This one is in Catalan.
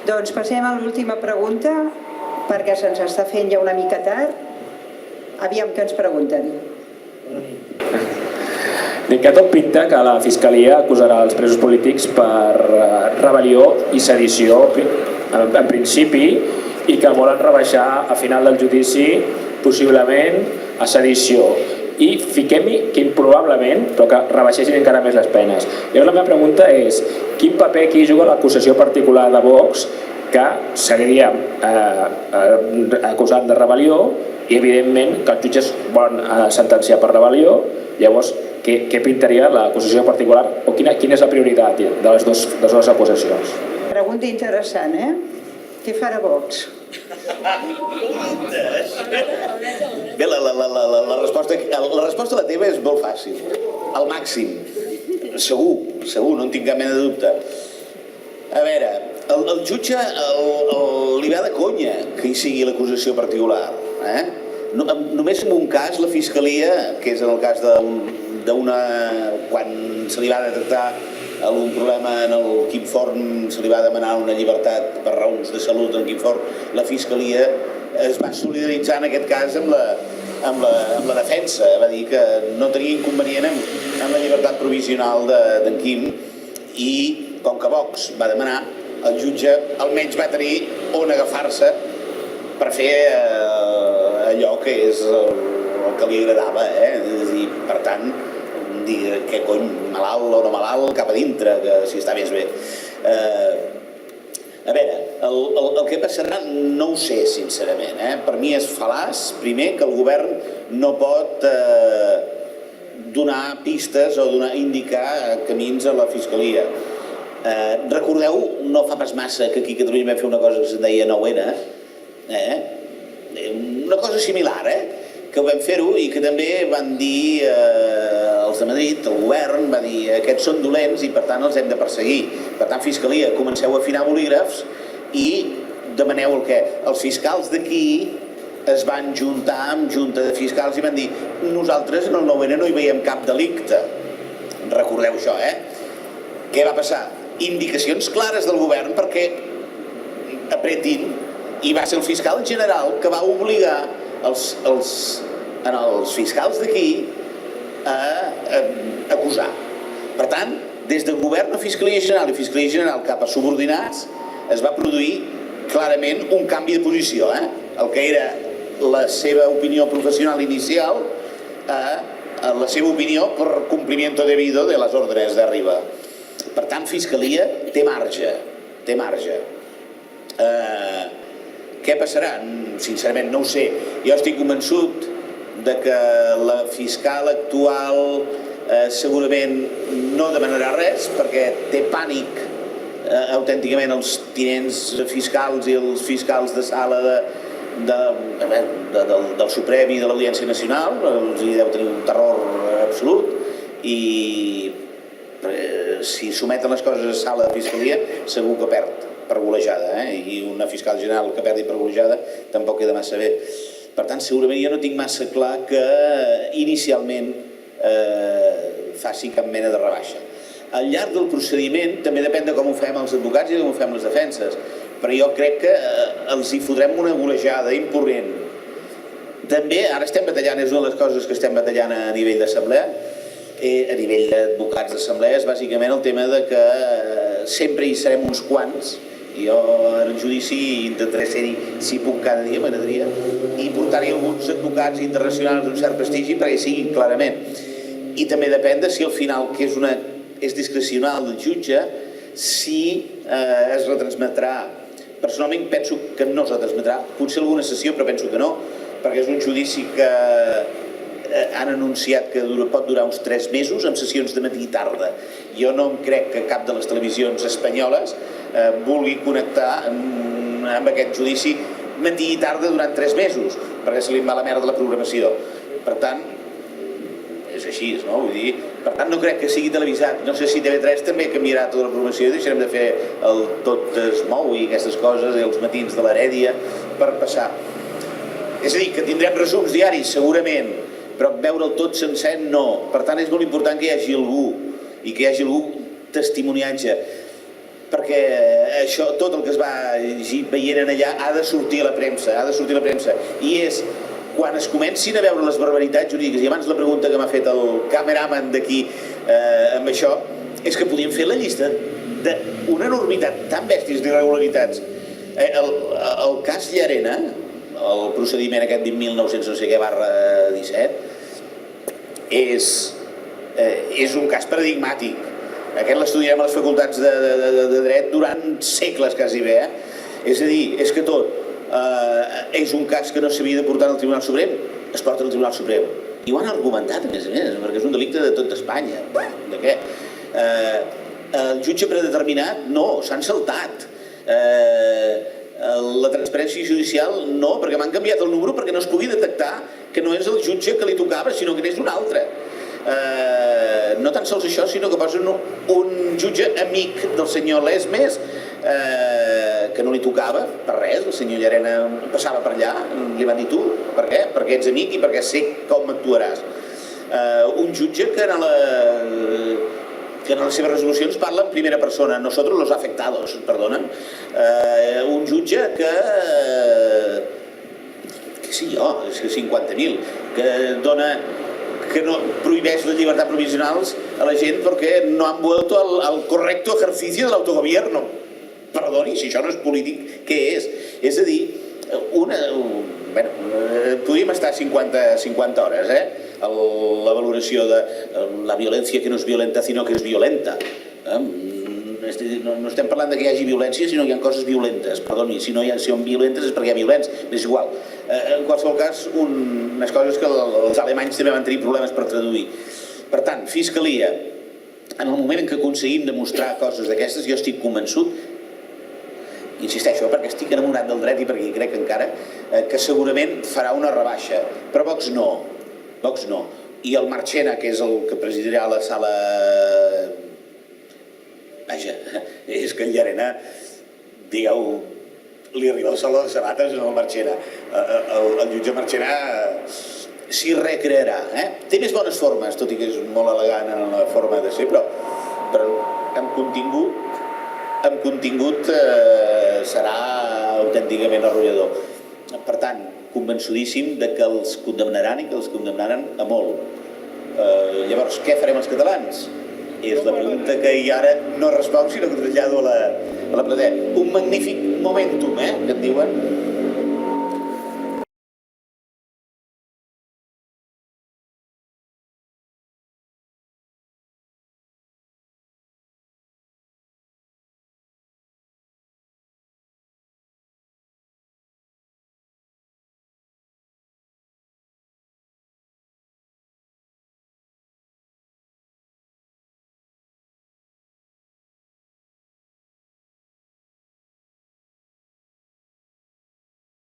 Doncs passem a l'última pregunta, perquè se'ns està fent ja una mica tard. Aviam què ens pregunten. Que tot pinta que la Fiscalia acusarà els presos polítics per rebel·lió i sedició en principi, i que volen rebaixar a final del judici possiblement a sedició. I fiquem-hi que improbablement, però que rebaixessin encara més les penes. Llavors la meva pregunta és: quin paper aquí juga l'acusació particular de Vox, que seguiria acusant de rebel·lió, i evidentment que els jutges volen sentenciar per rebel·lió? Llavors, què pintaria l'acusació particular, o quina és la prioritat de les dues acusacions? Pregunta interessant, Què farà Vox? Bé, la resposta a la teva és molt fàcil. Al màxim. Segur, no en tinc cap mena de dubte. A veure, el jutge li va de conya que hi sigui l'acusació particular. Només en un cas, la Fiscalia, que és en el cas quan se li va detectar algun problema en el Quim Forn, se li va demanar una llibertat per raons de salut en Quim Forn, la Fiscalia es va solidaritzar en aquest cas amb la defensa. Va dir que no tenia inconvenient amb la llibertat provisional d'en Quim, i com que Vox va demanar, el jutge almenys va tenir on agafar-se per fer allò que és el que li agradava. És a dir, per tant, dir què cony, malalt o no malalt, cap a dintre, que si està més bé. A veure, el que passarà no ho sé, sincerament. Per mi és fal·laç, primer, que el govern no pot donar pistes o indicar camins a la Fiscalia. Recordeu, no fa pas massa, que aquí a Catalunya vam fer una cosa que se'n deia 9N, una cosa similar, que vam fer-ho, i que també van dir els de Madrid, el govern va dir aquests són dolents i per tant els hem de perseguir. Per tant, Fiscalia, comenceu a afinar bolígrafs i demaneu el què. Els fiscals d'aquí es van juntar amb junta de fiscals i van dir nosaltres en el 9N no hi veiem cap delicte. Recordeu això, Què va passar? Indicacions clares del govern perquè apretin, i va ser el fiscal general que va obligar els fiscals d'aquí a acusar. Per tant, des del govern a Fiscalia General i Fiscalia General cap a subordinats es va produir clarament un canvi de posició. El que era la seva opinió professional inicial a la seva opinió per cumplimiento debido de les ordres d'arriba. Per tant, Fiscalia té marge. Què passarà? Sincerament no ho sé. Jo estic convençut de que la fiscal actual segurament no demanarà res perquè té pànic autènticament els tinents fiscals i els fiscals de sala del Suprem i de l'Audiència Nacional. Els deu tenir un terror absolut, i si someten les coses a sala de Fiscalia segur que perd per golejada, i una fiscal general que perdi per golejada tampoc queda massa bé. Per tant, segurament jo no tinc massa clar que inicialment faci cap mena de rebaixa. Al llarg del procediment també depèn de com ho fem els advocats i de com ho fem les defenses, però jo crec que els hi fotrem una golejada imponent. També, ara estem batallant, és una de les coses que estem batallant a nivell d'assemblea, a nivell d'advocats d'assemblees, bàsicament el tema de que sempre hi serem uns quants. Jo en el judici intentaré ser-hi, si puc, cada dia, m'agradaria, i portar-hi alguns advocats internacionals d'un cert prestigi perquè siguin clarament. I també depèn de si al final, que és discrecional del jutge, si es retransmetrà. Personalment penso que no es retransmetrà, potser alguna sessió, però penso que no, perquè és un judici que han anunciat que pot durar uns 3 mesos amb sessions de matí i tarda. Jo no em crec que cap de les televisions espanyoles vulgui connectar amb aquest judici matí i tarda durant 3 mesos, perquè se li va la merda la programació. Per tant, és així, no? Vull dir, per tant, no crec que sigui televisat. No sé si TV3 també canviarà tota la programació i deixarem de fer el Tot es mou i aquestes coses, i els matins de l'Herèdia, per passar. És a dir, que tindrem resums diaris, segurament, però veure'l tot sencer no. Per tant, és molt important que hi hagi algú, i que hi hagi algú testimoniatge. perquè això, tot el que es va veient allà ha de sortir a la premsa, i és quan es comencin a veure les barbaritats jurídiques, i abans la pregunta que m'ha fet el cameraman d'aquí amb això, és que podíem fer la llista d'una enormitat tan bèsties d'irregularitats. El cas Llarena, el procediment aquest de 1900 no sé què /17, és un cas paradigmàtic. Aquest l'estudiem a les facultats de dret durant segles quasi bé. És a dir, és que tot és un cas que no s'havia de portar al Tribunal Suprem, es porta al Tribunal Suprem. I ho han argumentat, a més, perquè és un delicte de tot Espanya. De què? El jutge predeterminat, no, s'han saltat. La transparència judicial, no, perquè m'han canviat el número perquè no es pugui detectar que no és el jutge que li tocava, sinó que n'és un altre. No tan sols això, sinó que posen un jutge amic del senyor Lesmes, que no li tocava per res, el senyor Llarena passava per allà, li van dir tu, per què? Perquè ets amic i perquè sé com actuaràs. Un jutge que en les seves resolucions parla en primera persona, nosotros los afectados, perdonen. Un jutge que sí, és que 50.000, que no prohibeix les llibertats provisionals a la gent perquè no han vuelto al correcto ejercicio del autogobierno. Perdoni, si això no és polític, què és? És a dir, podríem estar 50 hores, la valoració de la violència que no és violenta, sinó que és violenta. No estem parlant que hi hagi violència, sinó que hi ha coses violentes. Perdoni, si no són violentes és perquè hi ha violència, és igual. En qualsevol cas, unes coses que els alemanys també van tenir problemes per traduir. Per tant, Fiscalia, en el moment en què aconseguim demostrar coses d'aquestes, jo estic convençut, insisteixo, perquè estic enamorat del dret i perquè hi crec encara, que segurament farà una rebaixa. Però Vox no. I el Marchena, que és el que presidirà la sala... Vaja, és que el Llarena, digueu, li arriba el sol de les sabates al Marchena. El jutge Marchena s'hi recrearà. Té més bones formes, tot i que és molt elegant en la forma de ser, però amb contingut serà autènticament arrollador. Per tant, convençudíssim que els condemnaran i que els condemnaran a molt. Llavors, què farem els catalans? És la pregunta que ara no responc, sinó que trasllado a la platea. Un magnífic momentum, que et diuen.